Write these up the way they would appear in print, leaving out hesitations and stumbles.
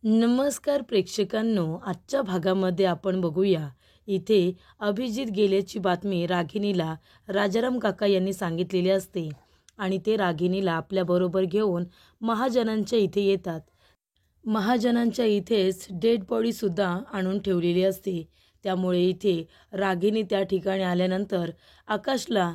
नमस्कार प्रेक्षकांनो, आजच्या भागामध्ये आपण बघूया. इथे अभिजित गेल्याची बातमी रागिणीला राजाराम काका यांनी सांगितलेली असते आणि ते रागिणीला आपल्याबरोबर घेऊन महाजनांच्या इथे येतात. महाजनांच्या इथेच डेड बॉडीसुद्धा आणून ठेवलेली असते. त्यामुळे इथे रागिणी त्या ठिकाणी आल्यानंतर आकाशला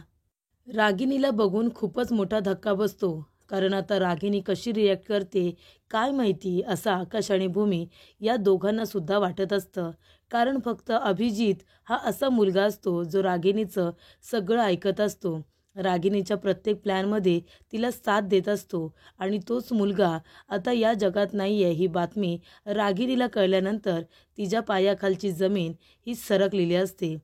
रागिणीला बघून खूपच मोठा धक्का बसतो. कारण आता रागिणी कशी रिॲक्ट करते काय माहिती, असं आकाश आणि भूमी या दोघांना सुद्धा वाटत असतं. कारण फक्त अभिजित हा असा मुलगा असतो जो रागिणीचं सगळं ऐकत असतो. रागिणीच्या प्रत्येक प्लॅनमध्ये तिला साथ देत असतो आणि तोच मुलगा आता या जगात नाही आहे ही बातमी रागिणीला कळल्यानंतर तिच्या पायाखालची जमीन ही सरकलेली असते.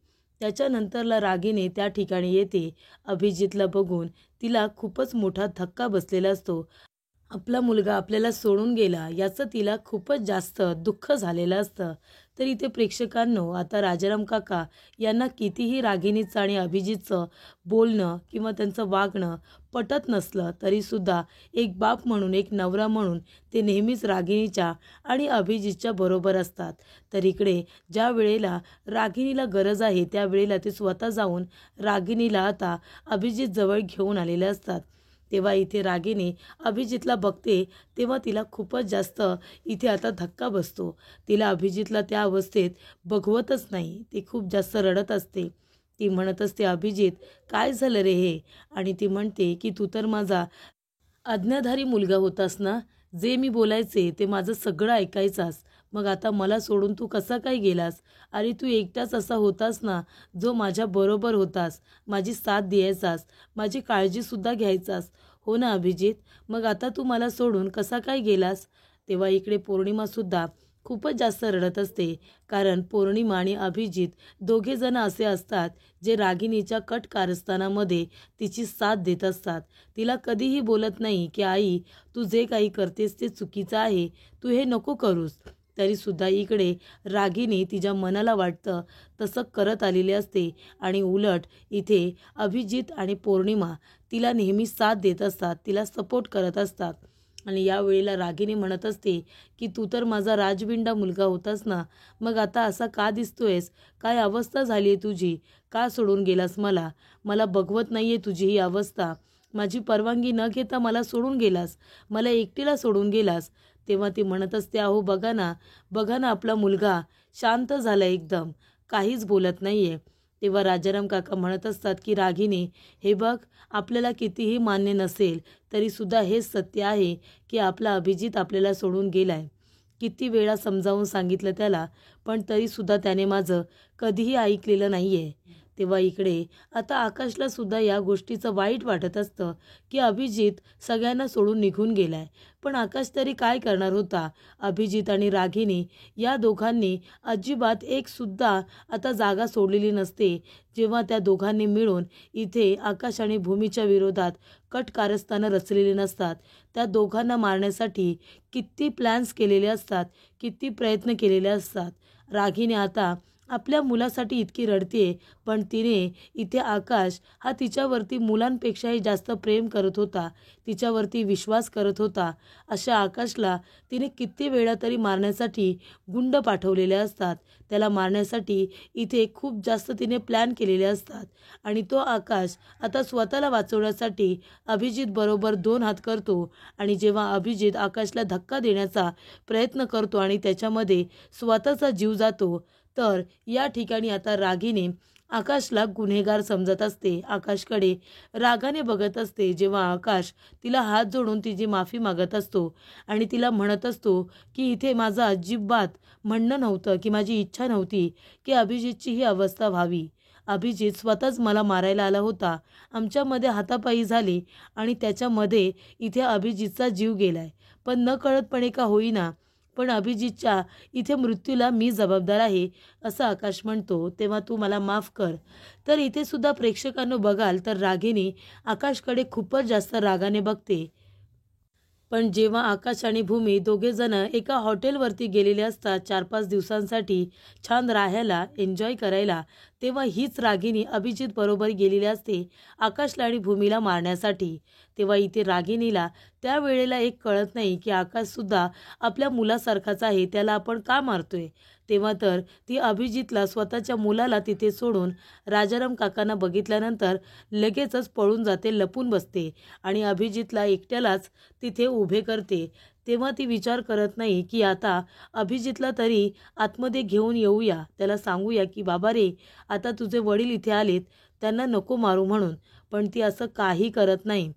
त्याच्यानंतरला रागिणी त्या ठिकाणी येते. अभिजितला बघून तिला खूपच मोठा धक्का बसलेला असतो. आपला मुलगा आपल्याला सोडून गेला याचं तिला खूपच जास्त दुःख झालेलं असतं. तर इथे प्रेक्षकांनो, आता राजाराम काका यांना कितीही रागिणीचं आणि अभिजितचं बोलणं किंवा त्यांचं वागणं पटत नसलं तरीसुद्धा एक बाप म्हणून, एक नवरा म्हणून ते नेहमीच रागिणीच्या आणि अभिजितच्या बरोबर असतात. तर इकडे ज्या वेळेला रागिणीला गरज आहे त्यावेळेला ते स्वतः जाऊन रागिणीला आता अभिजित जवळ घेऊन आलेले असतात. तेव्हा इथे रागिणी अभिजितला बघते तेव्हा तिला खूपच जास्त इथे आता धक्का बसतो. तिला अभिजितला त्या अवस्थेत बघवतच नाही. ती खूप जास्त रडत असते. ती म्हणत असते, अभिजित काय झालं रे हे? आणि ती म्हणते की तू तर माझा आज्ञाधारी मुलगा होतास ना, जे मी बोलायचे ते माझं सगळं ऐकायचास. मग आता मला सोडून तू कसा काय गेलास? अरे तू एकटाच असा होतास ना जो माझ्या बरोबर होतास, माझी साथ द्यायचास, माझी काळजीसुद्धा घ्यायचास. हो ना अभिजित, मग आता तू मला सोडून कसा काय गेलास? तेव्हा इकडे पौर्णिमासुद्धा खूपच जास्त रडत असते. कारण पौर्णिमा आणि अभिजित दोघेजण असे असतात जे रागिणीच्या कट कारस्थानामध्ये तिची साथ देत असतात. तिला कधीही बोलत नाही की आई तू जे काही करतेस ते चुकीचं आहे, तू हे नको करूस. तरीसुद्धा इकडे रागिणी तिच्या मनाला वाटतं तसं करत आलेली असते आणि उलट इथे अभिजित आणि पौर्णिमा तिला नेहमी साथ देत असतात, तिला सपोर्ट करत असतात. आणि यावेळेला रागिणी म्हणत असते की तू तर माझा राजबिंडा मुलगा होतास ना, मग आता असा का दिसतोयस? काय अवस्था झाली आहे तुझी? का सोडून गेलास मला? मला बघवत नाही आहे तुझी ही अवस्था. माझी परवानगी न घेता मला सोडून गेलास, मला एकटीला सोडून गेलास. तेव्हा ती म्हणत असते, अहो बघा ना, बघा ना, आपला मुलगा शांत झाला एकदम, काहीच बोलत नाही आहे. तेव्हा राजाराम काका म्हणत असतात की रागिणी, हे बघ, आपल्याला कितीही मान्य नसेल तरीसुद्धा हेच सत्य आहे की आपला अभिजित आपल्याला सोडून गेलाय. किती वेळा समजावून सांगितलं त्याला, पण तरीसुद्धा त्याने माझं कधीही ऐकलेलं नाही आहे. तेव्हा इकडे आता आकाशला सुद्धा या गोष्टीचं वाईट वाटत असतं की अभिजित सगळ्यांना सोडून निघून गेलाय. पण आकाश तरी काय करणार होता? अभिजित आणि रागिणी या दोघांनी अजिबात एकसुद्धा आता जागा सोडलेली नसते. जेव्हा त्या दोघांनी मिळून इथे आकाश आणि भूमीच्या विरोधात कट कारस्थानं रचलेली नसतात, त्या दोघांना मारण्यासाठी किती प्लॅन्स केलेले असतात, किती प्रयत्न केलेले असतात. रागिणी आता आपल्या मुलासाठी इतकी रडते, पण तिने इथे आकाश हा तिच्यावरती मुलांपेक्षाही जास्त प्रेम करत होता, तिच्यावरती विश्वास करत होता. अशा आकाशला तिने किती वेळा तरी मारण्यासाठी गुंड पाठवलेले असतात, त्याला मारण्यासाठी इथे खूप जास्त तिने प्लॅन केलेले असतात. आणि तो आकाश आता स्वतःला वाचवण्यासाठी अभिजित बरोबर दोन हात करतो. आणि जेव्हा अभिजित आकाशला धक्का देण्याचा प्रयत्न करतो आणि त्याच्यामध्ये स्वतःचा जीव जातो, तर या ठिकाणी आता रागिणी आकाशला गुन्हेगार समजत असते. आकाशकडे रागाने बघत असते. जेव्हा आकाश तिला हात जोडून तिची माफी मागत असतो आणि तिला म्हणत असतो की इथे माझं अजिबात म्हणणं नव्हतं की माझी इच्छा नव्हती की अभिजितची ही अवस्था व्हावी. अभिजित स्वतःच मला मारायला आला होता, आमच्यामध्ये हातापायी झाली आणि त्याच्यामध्ये इथे अभिजितचा जीव गेलाय. पण नकळतपणे का होईना, पण अभिजितच्या इथे मृत्यूला मी जबाबदार आहे, असं आकाश म्हणतो. तेव्हा तू मला माफ कर. तर इथे सुद्धा प्रेक्षकांनो बघाल तर रागिणी आकाशकडे खूपच जास्त रागाने बघते. पण जेव्हा आकाश आणि भूमी दोघेजण एका हॉटेलवरती गेलेले असतात 4-5 दिवसांसाठी छान राहायला, एन्जॉय करायला, तेव्हा हीच रागिणी अभिजित बरोबर गेलेली असते आकाशला आणि भूमीला मारण्यासाठी. तेव्हा इथे रागिणीला त्या वेळेला एक कळत नाही की आकाशसुद्धा आपल्या मुलासारखाच आहे, त्याला आपण का मारतोय. तेव्हा तर ती अभिजितला स्वतःच्या मुलाला तिथे सोडून राजाराम काकांना बघितल्यानंतर लगेचच पळून जाते, लपून बसते आणि अभिजितला एकट्यालाच तिथे उभे करते. तेव्हा ती विचार करत नाही की आता अभिजितला तरी आतमध्ये घेऊन येऊया, त्याला सांगूया की बाबा रे, आता तुझे वडील इथे आलेत, त्यांना नको मारू म्हणून. पण ती असं काही करत नाही.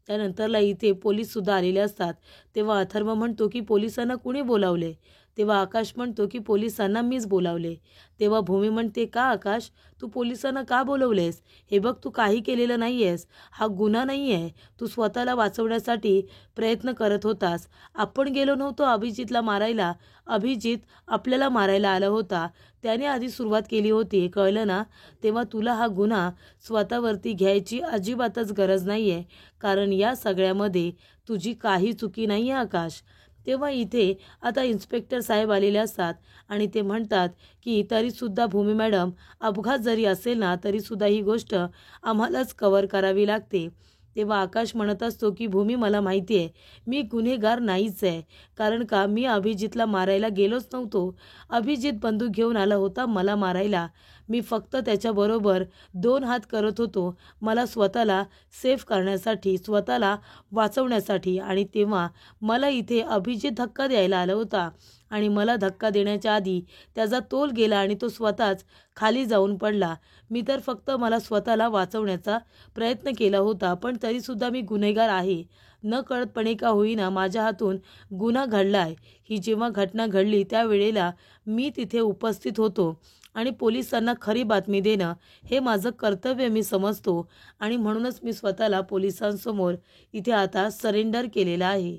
त्यानंतरला इथे पोलीससुद्धा आलेले असतात. तेव्हा अथर्व म्हणतो की पोलिसांना कुणी बोलावले. तेव्हा आकाश म्हणतो की पोलिसांना मीच बोलावले. तेव्हा भूमी म्हणते, का आकाश, तू पोलिसांना का बोलवलेस? हे बघ, तू काही केलेलं नाही आहेस, हा गुन्हा नाही आहे. तू स्वतःला वाचवण्यासाठी प्रयत्न करत होतास. आपण गेलो नव्हतो अभिजितला मारायला, अभिजित आपल्याला मारायला आला होता. त्याने आधी सुरुवात केली होती, कळलं ना. तेव्हा तुला हा गुन्हा स्वतःवरती घ्यायची अजिबातच गरज नाही आहे, कारण या सगळ्यामध्ये तुझी काही चुकी नाही आहे आकाश. तेव्हा इथे आता इन्स्पेक्टर साहेब आलेले असतात आणि ते म्हणतात की तरीसुद्धा भूमी मॅडम, अपघात जरी असेल ना तरीसुद्धा ही गोष्ट आम्हालाच कव्हर करावी लागते. तेव्हा आकाश म्हणत असतो की भूमी, मला माहिती आहे मी गुन्हेगार नाहीच आहे, कारण का मी अभिजितला मारायला गेलोच नव्हतो. अभिजित बंदूक घेऊन आला होता मला मारायला. मी फक्त त्याच्याबरोबर 2 हात करत होतो, मला स्वतःला सेफ करण्यासाठी, स्वतःला वाचवण्यासाठी. आणि तेव्हा मला इथे अभिजित धक्का द्यायला आला होता आणि मला धक्का देण्याच्या आधी त्याचा तोल गेला आणि तो स्वतःच खाली जाऊन पडला. मी तर फक्त मला स्वतःला वाचवण्याचा प्रयत्न केला होता, पण तरीसुद्धा मी गुन्हेगार आहे. न कळतपणे का होईना माझ्या हातून गुन्हा घडलाय. ही जेव्हा घटना घडली त्यावेळेला मी तिथे उपस्थित होतो आणि पोलिसांना खरी बातमी देणं हे माझं कर्तव्य मी समजतो आणि म्हणूनच मी स्वतःला पोलिसांसमोर इथे आता सरेंडर केलेलं आहे.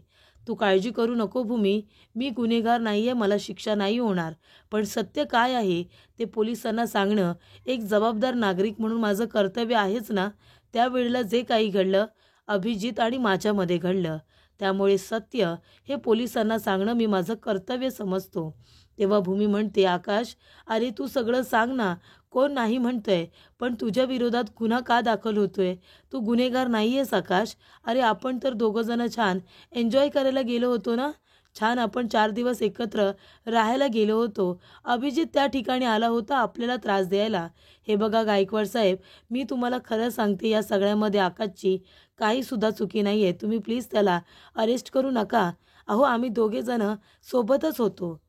तू काळजी करू नको भूमी, मी गुन्हेगार नाही आहे, मला शिक्षा नाही होणार. पण सत्य काय आहे ते पोलिसांना सांगणं एक जबाबदार नागरिक म्हणून माझं कर्तव्य आहेच ना. त्यावेळेला जे काही घडलं अभिजित आणि माझ्यामध्ये घडलं, त्यामुळे सत्य हे पोलिसांना सांगणं मी माझं कर्तव्य समजतो. तेव्हा भूमी म्हणते, आकाश, अरे तू सगळं सांग ना, कोण नाही म्हणतंय, पण तुझ्या विरोधात गुन्हा का दाखल होतोय? तू गुन्हेगार नाही आहेस आकाश. अरे आपण तर दोघंजणं छान एन्जॉय करायला गेलो होतो ना, छान आपण 4 दिवस एकत्र राहायला गेलो होतो. अभिजित त्या ठिकाणी आला होता आपल्याला त्रास द्यायला. हे बघा गायकवाड साहेब, मी तुम्हाला खरं सांगते, या सगळ्यामध्ये आकाशची काहीसुद्धा चुकी नाही आहे. तुम्ही प्लीज त्याला अरेस्ट करू नका. अहो आम्ही दोघेजणं सोबतच होतो.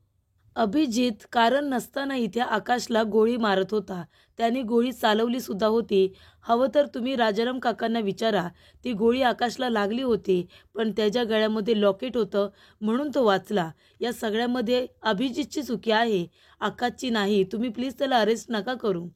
अभिजित कारण नसताना इथे आकाशला गोळी मारत होता, त्याने गोळी चालवली सुद्धा होती. हवं तर तुम्ही राजाराम काकांना विचारा, ती गोळी आकाशला लागली होती, पण त्याच्या गळ्यामध्ये लॉकेट होतं म्हणून तो वाचला. या सगळ्यामध्ये अभिजितची चुकी आहे, आकाशची नाही. तुम्ही प्लीज त्याला अरेस्ट नका करू.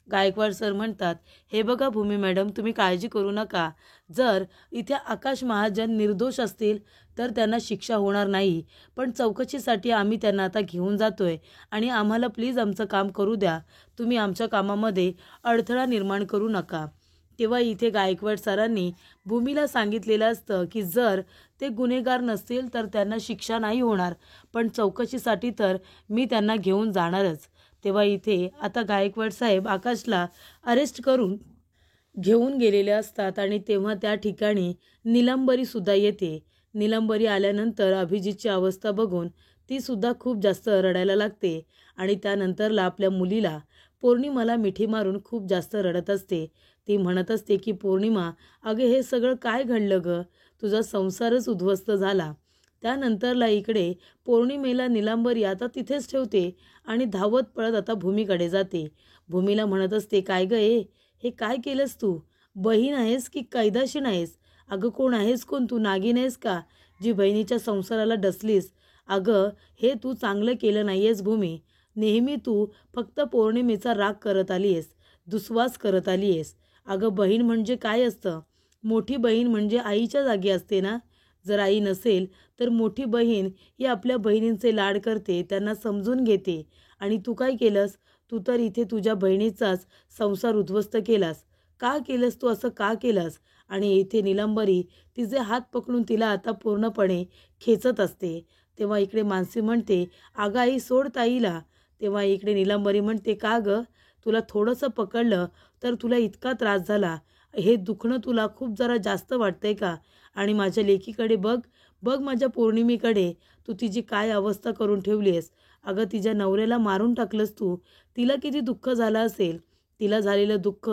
गायकवाड सर म्हणतात, हे बघा भूमी मॅडम, तुम्ही काळजी करू नका. जर इथे आकाश महाजन निर्दोष असतील तर त्यांना शिक्षा होणार नाही, पण चौकशीसाठी आम्ही त्यांना आता घेऊन जातोय आणि आम्हाला प्लीज आमचं काम करू द्या. तुम्ही आमच्या कामामध्ये अडथळा निर्माण करू नका. तेव्हा इथे गायकवाड सरांनी भूमीला सांगितलेलं असतं की जर ते गुन्हेगार नसतील तर त्यांना शिक्षा नाही होणार, पण चौकशीसाठी तर मी त्यांना घेऊन जाणारच. तेव्हा इथे आता गायकवाड साहेब आकाशला अरेस्ट करून घेऊन गेलेले असतात आणि तेव्हा त्या ठिकाणी निलंबरीसुद्धा येते. निलंबरी आल्यानंतर अभिजितची अवस्था बघून ती सुद्धा खूप जास्त रडायला लागते आणि त्यानंतरला आपल्या मुलीला पौर्णिमाला मिठी मारून खूप जास्त रडत असते. ती म्हणत असते की पौर्णिमा, अगं हे सगळं काय घडलं गं, तुझा संसारच उद्ध्वस्त झाला. त्यानंतरला इकडे पौर्णिमेला निलांबरी आता तिथेच ठेवते आणि धावत पळत आता भूमीकडे जाते. भूमीला म्हणत असते, काय गं हे काय केलंस तू? बहीण आहेस की कैदाशीण आहेस? अगं कोण आहेस, कोण तू? नागिन आहेस का जी बहिणीच्या संसाराला डसलीस? अगं हे तू चांगलं केलं नाही आहेस भूमी. नेहमी तू फक्त पौर्णिमेचा राग करत आली आहेस, दुस्वास करत आली आहेस. अगं बहीण म्हणजे काय असतं? मोठी बहीण म्हणजे आईच्या जागी असते ना. जर आई नसेल तर मोठी बहीण ही आपल्या बहिणींचे लाड करते, त्यांना समजून घेते. आणि तू काय केलंस? तू तर इथे तुझ्या बहिणीचाच संसार उद्ध्वस्त केलास. का केलंस तू असं, का केलंस? आणि इथे निलंबरी तिचे हात पकडून तिला आता पूर्णपणे खेचत असते. तेव्हा इकडे मानसी म्हणते, अगं आई सोड ताईला. तेव्हा इकडे निलंबरी म्हणते, का गं, तुला थोडंसं पकडलं तर तुला इतका त्रास झाला? हे दुखणं तुला खूप जरा जास्त वाटतंय का? आणि माझ्या लेकीकडे बघ, बघ माझ्या पौर्णिमेकडे, तू तिची काय अवस्था करून ठेवली आहेस. अगं तिच्या नवऱ्याला मारून टाकलंस तू. तिला किती दुःख झालं असेल. तिला झालेलं दुःख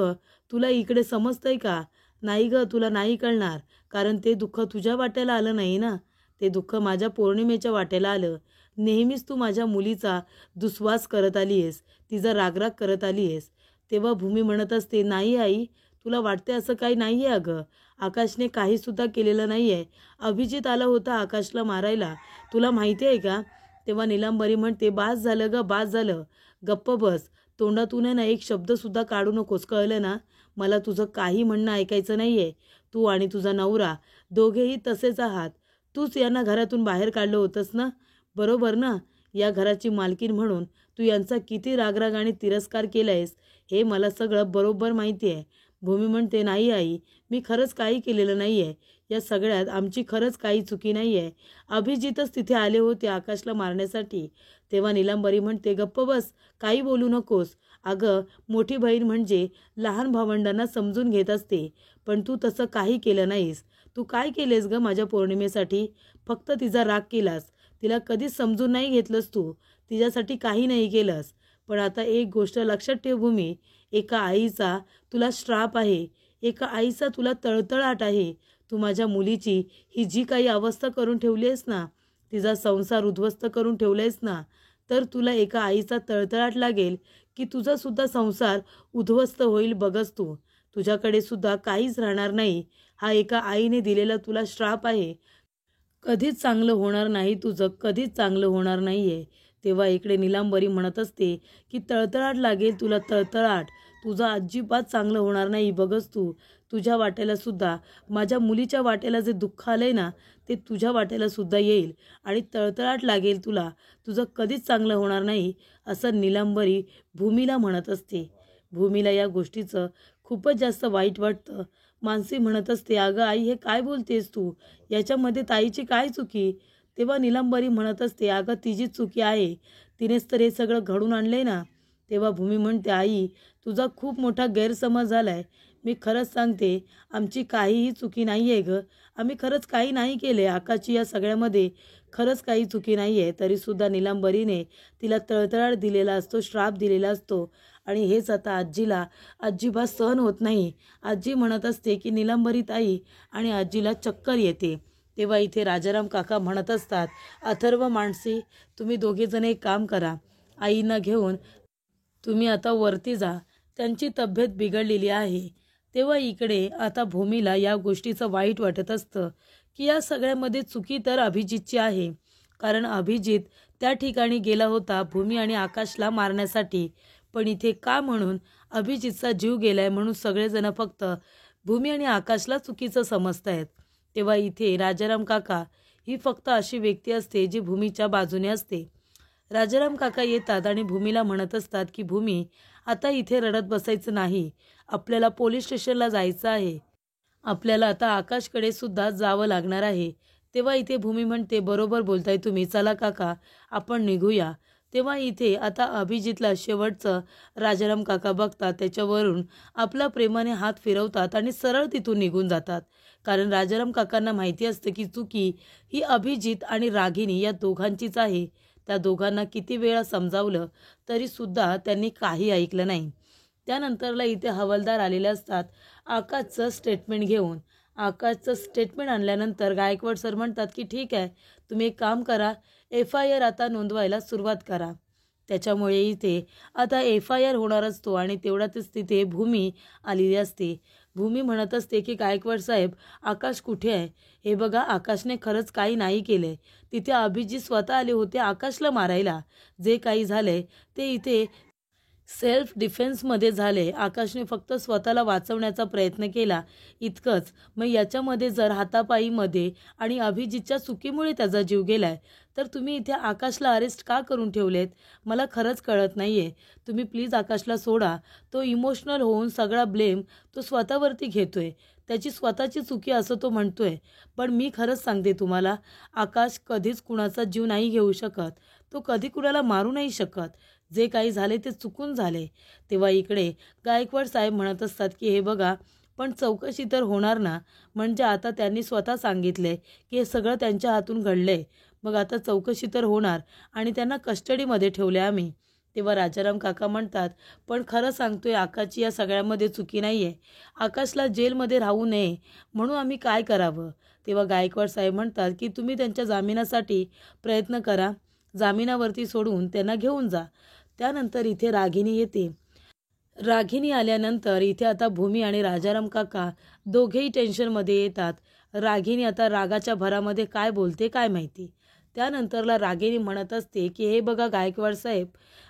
तुला इकडे समजतंय का? नाही गं, तुला नाही कळणार. कारण ते दुःख तुझ्या वाट्याला आलं नाही ना. ते दुःख माझ्या पौर्णिमेच्या वाट्याला आलं. नेहमीच तू माझ्या मुलीचा दुस्वास करत आली आहेस, तिचा रागराग करत आली आहेस. तेव्हा भूमी म्हणत असते, नाही आई, तुला वाटते असं काही नाही आहे अगं. आकाशने काहीसुद्धा केलेलं नाही आहे. अभिजित आला होता आकाशला मारायला, तुला माहिती आहे का? तेव्हा नीलांबरी म्हणते, बास झालं गं, बास झालं. गप्प बस. तोंडातून आहे ना एक शब्दसुद्धा काढू नकोस, कळलं ना? मला तुझं काही म्हणणं ऐकायचं नाही आहे. तू आणि तुझा नवरा दोघेही तसेच आहात. तूच यांना घरातून बाहेर काढलं होतंस ना, बरोबर ना? या घराची मालकीण म्हणून तू यांचा किती रागराग आणि तिरस्कार केला आहेस हे मला सगळं बरोबर माहिती आहे. भूमी म्हणते, नाही आई, मी खरंच काही केलेलं नाही आहे. या सगळ्यात आमची खरंच काही चुकी नाही आहे. अभिजितच तिथे आले होते आकाशला मारण्यासाठी. तेव्हा नीलांबरी म्हणते, गप्प बस, काही बोलू नकोस. अगं, मोठी बहीण म्हणजे लहान भावंडांना समजून घेत असते, पण तू तसं काही केलं नाहीस. तू काय केलेस गं माझ्या पौर्णिमेसाठी? फक्त तिचा राग केलास. तिला कधीच समजून नाही घेतलंस तू. तिच्यासाठी काही नाही केलंस. पण आता एक गोष्ट लक्षात ठेव भूमी, एका आईचा तुला श्राप आहे. एका आईचा तुला तळतळाट आहे. तू माझ्या मुलीची ही जी काही अवस्था करून ठेवली आहेस ना, तिचा संसार उद्ध्वस्त करून ठेवला आहेस ना, तर तुला एका आईचा तळतळाट लागेल की तुझासुद्धा संसार उद्ध्वस्त होईल बघच तू. तुझ्याकडे सुद्धा काहीच राहणार नाही. हा एका आईने दिलेला तुला श्राप आहे. कधीच चांगलं होणार नाही तुझं, कधीच चांगलं होणार नाही आहे. तेव्हा इकडे नीलांबरी म्हणत असते की तळतळाट लागेल तुला, तळतळाट. तुझं अजिबात चांगलं होणार नाही बघच तू. तुझ्या वाट्याला सुद्धा, माझ्या मुलीच्या वाट्याला जे दुःख आलंय ना, ते तुझ्या वाट्याला सुद्धा येईल आणि तळतळाट लागेल तुला. तुझं कधीच चांगलं होणार नाही, असं नीलांबरी भूमीला म्हणत असते. भूमीला या गोष्टीचं खूपच जास्त वाईट वाटतं. मानसी म्हणत असते, अगं आई, हे काय बोलतेस तू? याच्यामध्ये ताईची काय चुकी? तेव्हा नीलांबरी म्हणत असते, अगं तिचीच चुकी आहे. तिनेच तर हे सगळं घडून आणलंय ना. तेव्हा भूमी म्हणते, आई, तुझा खूप मोठा गैरसमज झाला आहे. मी खरंच सांगते, आमची काहीही चुकी नाही आहे गं. आम्ही खरंच काही नाही केले. आकाशची या सगळ्यामध्ये खरंच काही चुकी नाही आहे. तरीसुद्धा नीलांबरीने तिला तळतळाट दिलेला असतो, श्राप दिलेला असतो. आणि हेच आता आजीला अजिबात सहन होत नाही. आजी म्हणत असते की नीलांबरी ताई, आणि आजीला चक्कर येते. तेव्हा इथे राजाराम काका म्हणत असतात, अथर्व, मानसी, तुम्ही दोघेजण एक काम करा. आईंना घेऊन तुम्ही आता वरती जा. त्यांची तब्येत बिघडलेली आहे. तेव्हा इकडे आता भूमीला या गोष्टीचं वाईट वाटत असतं की या सगळ्यामध्ये चुकी तर अभिजितची आहे. कारण अभिजित त्या ठिकाणी गेला होता भूमी आणि आकाशला मारण्यासाठी. पण इथे का म्हणून अभिजितचा जीव गेलाय म्हणून सगळेजण फक्त भूमी आणि आकाशला चुकीचं समजतायत. तेव्हा इथे राजाराम काका ही फक्त अशी व्यक्ती असते जी भूमीच्या बाजूने असते. राजाराम काका येतात आणि भूमीला म्हणत असतात की भूमी, आता इथे रडत बसायचं नाही. आपल्याला पोलीस स्टेशनला जायचं आहे. आपल्याला आता आकाशकडे सुद्धा जावं लागणार आहे. तेव्हा इथे भूमी म्हणते, बरोबर बोलताय तुम्ही, चला काका, आपण निघूया. तेव्हा इथे आता अभिजितला शेवटचं राजाराम काका बघतात. त्याच्यावरून आपला प्रेमाने हात फिरवतात आणि सरळ तिथून निघून जातात. कारण राजाराम काकांना माहिती असतं की चुकी ही अभिजित आणि रागिनी या दोघांचीच आहे. त्या दोघांना किती वेळा समजावलं तरीसुद्धा त्यांनी काही ऐकलं नाही. त्यानंतरला इथे हवालदार आलेले असतात आकाशचं स्टेटमेंट घेऊन. आकाशचं स्टेटमेंट आणल्यानंतर गायकवाड सर म्हणतात की ठीक आहे, तुम्ही एक काम करा, FIR आता नोंदवायला सुरुवात करा. त्याच्यामुळे इथे आता FIR होणार असतो आणि तेवढ्यातच तिथे भूमी आलेली असते. भूमी म्हणत असते की गायकवाड साहेब, आकाश कुठे आहे? हे बघा, आकाशने खरंच काही नाही केले. तिथे अभिजित स्वतः आले होते आकाशला मारायला. जे काही झालंय ते इथे सेल्फ डिफेन्समध्ये झाले. आकाशने फक्त स्वतःला वाचवण्याचा प्रयत्न केला, इतकंच. मग याच्यामध्ये जर हातापायीमध्ये आणि अभिजितच्या चुकीमुळे त्याचा जीव गेलाय, तर तुम्ही इथे आकाशला अरेस्ट का करून ठेवलेत? मला खरंच कळत नाही आहे. तुम्ही प्लीज आकाशला सोडा. तो इमोशनल होऊन सगळा ब्लेम तो स्वतःवरती घेतोय. त्याची स्वतःची चुकी असं तो म्हणतोय. पण मी खरंच सांगते तुम्हाला, आकाश कधीच कुणाचा जीव नाही घेऊ शकत. तो कधी कुणाला मारू नाही शकत. जे काही झाले ते चुकून झाले. तेव्हा इकडे गायकवाड साहेब म्हणत असतात की हे बघा, पण चौकशी तर होणार ना. म्हणजे आता त्यांनी स्वतः सांगितले की हे सगळं त्यांच्या हातून घडलंय, मग आता चौकशी तर होणार आणि त्यांना कस्टडीमध्ये ठेवले आम्ही. तेव्हा राजाराम काका म्हणतात, पण खरं सांगतोय आकाशची या सगळ्यामध्ये चुकी नाही आहे. आकाशला जेलमध्ये राहू नये म्हणून आम्ही काय करावं? तेव्हा गायकवाड साहेब म्हणतात की तुम्ही त्यांच्या जामिनासाठी प्रयत्न करा, जामिनावरती सोडून त्यांना घेऊन जा. त्यानंतर इथे रागिनी येते. रागिनी आल्यानंतर इथे आता भूमी आणि राजाराम काका दोघेही टेन्शनमध्ये येतात. रागिनी आता रागाच्या भरामध्ये काय बोलते काय माहिती. त्यानंतरला रागिनी म्हणत असते की हे बघा गायकवाड साहेब,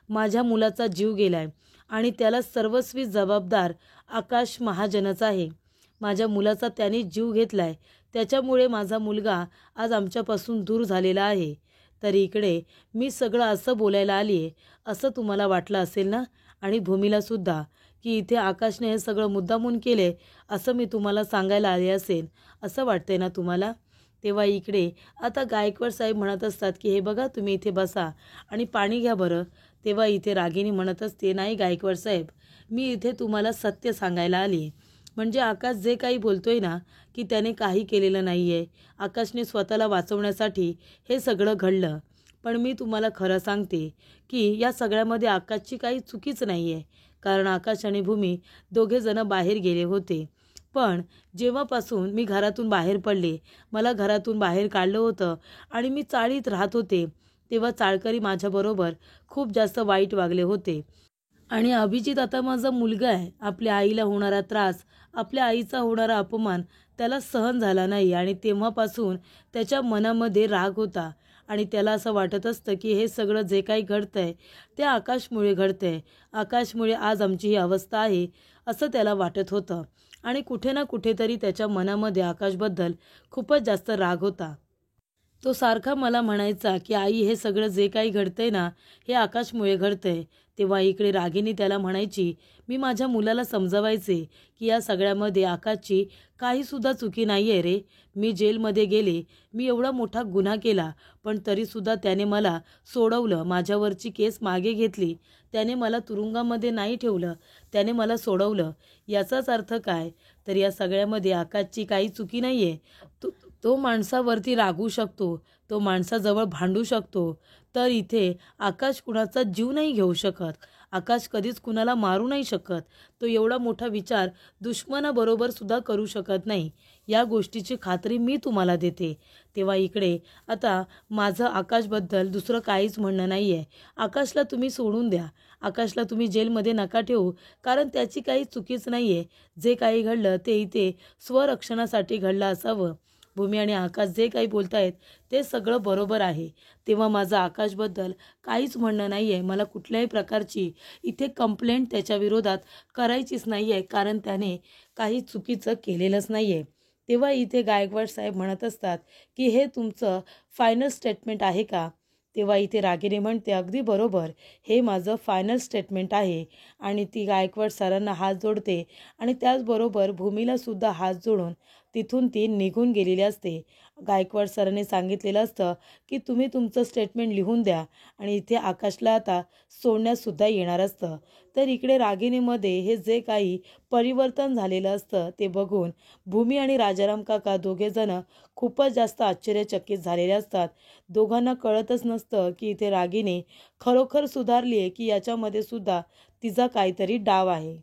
माझ्या मुलाचा जीव गेलाय आणि त्याला सर्वस्वी जबाबदार आकाश महाजनच आहे. माझ्या मुलाचा त्याने जीव घेतलाय, त्याच्यामुळे माझा मुलगा आज आमच्यापासून दूर झालेला आहे. तर इकडे मी सगळं असं बोलायला आली आहे असं तुम्हाला वाटलं असेल ना. आणि भूमीला सुद्धा की इथे आकाशने हे सगळं मुद्दामून केले असं मी तुम्हाला सांगायला आले असेल असं वाटतंय ना तुम्हाला. तेव्हा इकडे आता गायकवाड साहेब म्हणत असतात की हे बघा तुम्ही इथे बसा आणि पाणी घ्या बरं. तेव्हा इथे रागिनी म्हणत असते, नाही गायकवाड साहेब, मी इथे तुम्हाला सत्य सांगायला आली. म्हणजे आकाश जे काही बोलतोय ना की त्याने काही केलेलं नाही आहे, आकाशने स्वतःला वाचवण्यासाठी हे सगळं घडलं. पण मी तुम्हाला खरं सांगते की या सगळ्यामध्ये आकाशची काही चुकीच नाही आहे. कारण आकाश आणि भूमी दोघेजणं बाहेर गेले होते. पण जेव्हापासून मी घरातून बाहेर पडले, मला घरातून बाहेर काढलं होतं आणि मी चाळीत राहत होते, तेव्हा चाळकरी माझ्याबरोबर खूप जास्त वाईट वागले होते. आणि अभिजित आता माझा मुलगा आहे. आपल्या आईला होणारा त्रास, आपल्या आईचा होणारा अपमान त्याला सहन झाला नाही आणि तेव्हापासून त्याच्या मनामध्ये राग होता आणि त्याला असं वाटत असतं की हे सगळं जे काही घडतंय ते आकाशमुळे घडतंय. आकाशमुळे आज आमची ही अवस्था आहे असं त्याला वाटत होतं आणि कुठे ना कुठेतरी त्याच्या मनामध्ये आकाशबद्दल खूपच जास्त राग होता. तो सारखा मला म्हणायचा की आई, हे सगळं जे काही घडतंय ना हे आकाशमुळे घडतंय. तेव्हा इकडे रागिनी त्याला म्हणायची, मी माझ्या मुलाला समजवायचे की या सगळ्यामध्ये आकाशची काहीसुद्धा चुकी नाही आहे रे. मी जेलमध्ये गेले, मी एवढा मोठा गुन्हा केला, पण तरीसुद्धा त्याने मला सोडवलं, माझ्यावरची केस मागे घेतली, त्याने मला तुरुंगामध्ये नाही ठेवलं, त्याने मला सोडवलं. याचाच अर्थ काय? तर या सगळ्यामध्ये आकाशची काही चुकी नाही आहे. तो माणसावरती रागू शकतो, तो माणसाजवळ भांडू शकतो, तर इथे आकाश कुणाचा जीव नाही घेऊ शकत. आकाश कधीच कुणाला मारू नाही शकत. तो एवढा मोठा विचार दुश्मनाबरोबर सुद्धा करू शकत नाही. या गोष्टीची खात्री मी तुम्हाला देते. तेव्हा इकडे आता माझं आकाशबद्दल दुसरं काहीच म्हणणं नाही आहे. आकाशला तुम्ही सोडून द्या. आकाशला तुम्ही जेलमध्ये नका ठेवू, कारण त्याची काही चुकीच नाही आहे. जे काही घडलं ते इथे स्वरक्षणासाठी घडलं असावं. भूमी आणि आकाश जे काही बोलतायत ते सगळं बरोबर आहे. तेव्हा माझं आकाशबद्दल काहीच म्हणणं नाही आहे. मला कुठल्याही प्रकारची इथे कंप्लेंट त्याच्या विरोधात करायचीच नाही आहे, कारण त्याने काही चुकीचं केलेलंच नाही आहे. तेव्हा इथे गायकवाड साहेब म्हणत असतात की हे तुमचं फायनल स्टेटमेंट आहे का? तेव्हा इथे रागिनी म्हणते, अगदी बरोबर, हे माझं फायनल स्टेटमेंट आहे. आणि ती गायकवाड सरांना हात जोडते आणि त्याचबरोबर भूमीलासुद्धा हात जोडून तिथून ती निघून गेलेली असते. गायकवाड सरांनी सांगितलेलं असतं की तुम्ही तुमचं स्टेटमेंट लिहून द्या आणि इथे आकाशला आता सोडण्यासुद्धा येणार असतं. तर इकडे रागिनीमध्ये हे जे काही परिवर्तन झालेलं असतं ते बघून भूमी आणि राजाराम काका दोघेजणं खूपच जास्त आश्चर्यचकित झालेले असतात. दोघांना कळतच नसतं की इथे रागिनी खरोखर सुधारली आहे की याच्यामध्ये सुद्धा तिचा काहीतरी डाव आहे.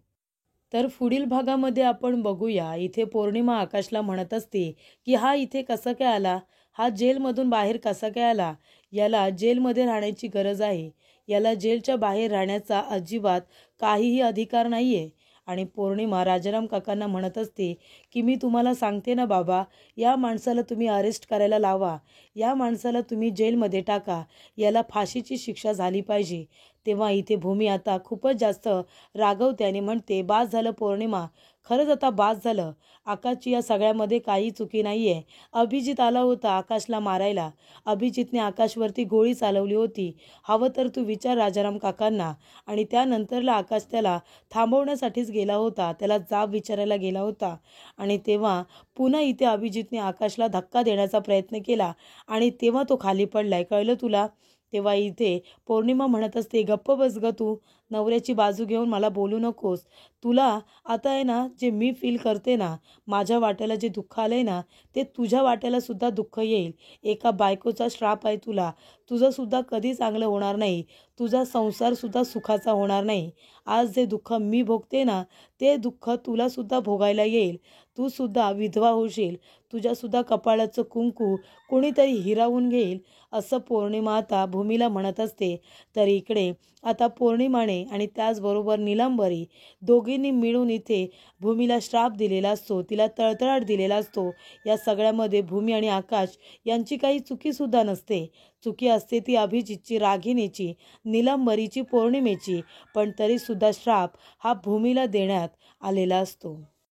तर पुढील भागामध्ये आपण बघूया. इथे पौर्णिमा आकाशला म्हणत असते की हा इथे कसा काय आला, हा जेलमधून बाहेर कसा काय आला, याला जेलमध्ये राहण्याची गरज आहे, याला जेलच्या बाहेर राहण्याचा अजिबात काहीही अधिकार नाही आहे. आणि पौर्णिमा राजाराम काकांना म्हणत असते की मी तुम्हाला सांगते ना बाबा, या माणसाला तुम्ही अरेस्ट करायला लावा, या माणसाला तुम्ही जेलमध्ये टाका, याला फाशीची शिक्षा झाली पाहिजे. तेव्हा इथे भूमी आता खूपच जास्त रागवते आणि म्हणते, बास झालं पौर्णिमा, खरंच आता बास झालं. आकाशची या सगळ्यामध्ये काही चुकी नाही आहे. अभिजित आला होता आकाशला मारायला, अभिजितने आकाशवरती गोळी चालवली होती. हवं तर तू विचार राजाराम काकांना. आणि त्यानंतरला आकाश त्याला थांबवण्यासाठीच गेला होता, त्याला जाब विचारायला गेला होता. आणि तेव्हा पुन्हा इथे अभिजितने आकाशला धक्का देण्याचा प्रयत्न केला आणि तेव्हा तो खाली पडलाय, कळलं तुला? तेव्हा इथे पौर्णिमा म्हणत असते, गप्प बस ग तू, नवऱ्याची बाजू घेऊन मला बोलू नकोस. तुला आता आहे ना, जे मी फील करते ना, माझ्या वाट्याला जे दुःख आलं आहे ना, ते तुझ्या वाट्यालासुद्धा दुःख येईल. एका बायकोचा श्राप आहे तुला. तुझंसुद्धा कधी चांगलं होणार नाही. तुझा संसारसुद्धा सुखाचा होणार नाही. आज जे दुःख मी भोगते ना, ते दुःख तुलासुद्धा भोगायला येईल. तूसुद्धा विधवा होशील. तुझ्यासुद्धा कपाळाचं कुंकू कोणीतरी हिरावून घेईल, असं पौर्णिमा आता भूमीला म्हणत असते. तर इकडे आता पौर्णिमाने आणि त्याचबरोबर नीलांबरी दोघींनी मिळून इथे भूमीला श्राप दिलेला असतो, तिला तळतळाट दिलेला असतो. या सगळ्यामध्ये भूमी आणि आकाश यांची काही चुकीसुद्धा नसते. चुकी असते ती अभिजितची, रागिणीची, नीलांबरीची, पौर्णिमेची. पण तरीसुद्धा श्राप हा भूमीला देण्यात आलेला असतो.